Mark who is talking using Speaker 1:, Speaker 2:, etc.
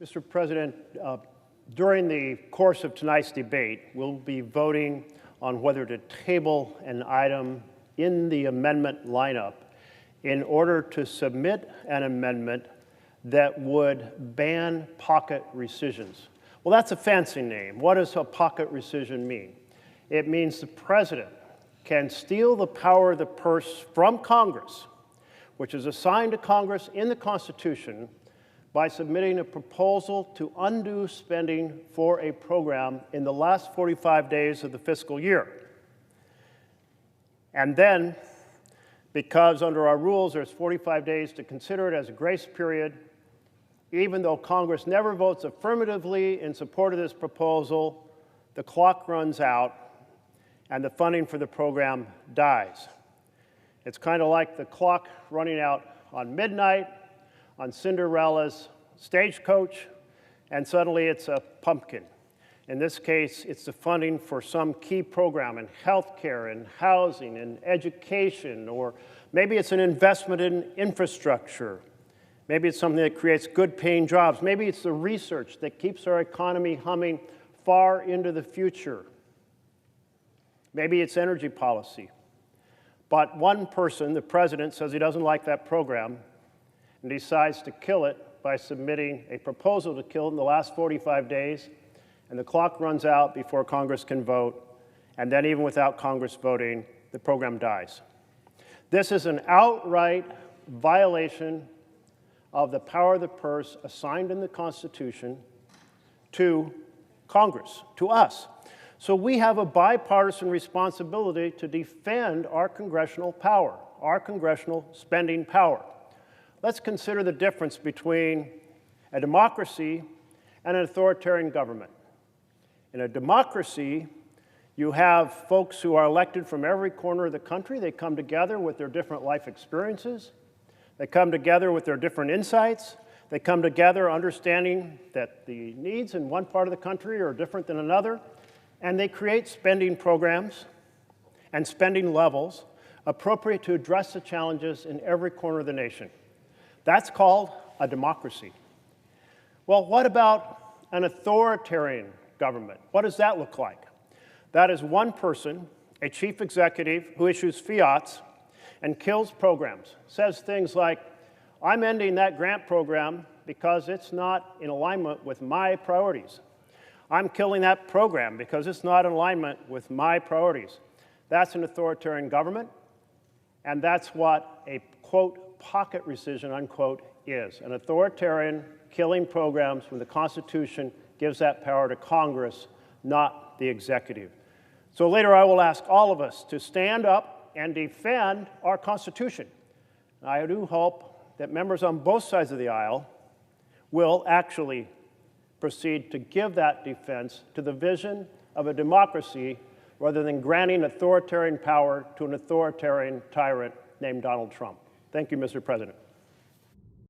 Speaker 1: Mr. President, during the course of tonight's debate, we'll be voting on whether to table an item in the amendment lineup in order to submit an amendment that would ban pocket rescissions. Well, that's a fancy name. What does a pocket rescission mean? It means the president can steal the power of the purse from Congress, which is assigned to Congress in the Constitution, by submitting a proposal to undo spending for a program in the last 45 days of the fiscal year. And then, because under our rules there's 45 days to consider it as a grace period, even though Congress never votes affirmatively in support of this proposal, the clock runs out and the funding for the program dies. It's kind of like the clock running out on midnight, on Cinderella's stagecoach, and suddenly it's a pumpkin. In this case, it's the funding for some key program in healthcare, in housing, in education, or maybe it's an investment in infrastructure. Maybe it's something that creates good-paying jobs. Maybe it's the research that keeps our economy humming far into the future. Maybe it's energy policy. But one person, the president, says he doesn't like that program and decides to kill it by submitting a proposal to kill it in the last 45 days, and the clock runs out before Congress can vote, and then even without Congress voting, the program dies. This is an outright violation of the power of the purse assigned in the Constitution to Congress, to us. So we have a bipartisan responsibility to defend our congressional power, our congressional spending power. Let's consider the difference between a democracy and an authoritarian government. In a democracy, you have folks who are elected from every corner of the country. They come together with their different life experiences. They come together with their different insights. They come together understanding that the needs in one part of the country are different than another, and they create spending programs and spending levels appropriate to address the challenges in every corner of the nation. That's called a democracy. Well, what about an authoritarian government? What does that look like? That is one person, a chief executive, who issues fiats and kills programs, says things like, I'm ending that grant program because it's not in alignment with my priorities. I'm killing that program because it's not in alignment with my priorities. That's an authoritarian government, and that's what a, quote, pocket rescission, unquote, is. An authoritarian killing programs when the Constitution gives that power to Congress, not the executive. So later I will ask all of us to stand up and defend our Constitution. I do hope that members on both sides of the aisle will actually proceed to give that defense to the vision of a democracy rather than granting authoritarian power to an authoritarian tyrant named Donald Trump. Thank you, Mr. President.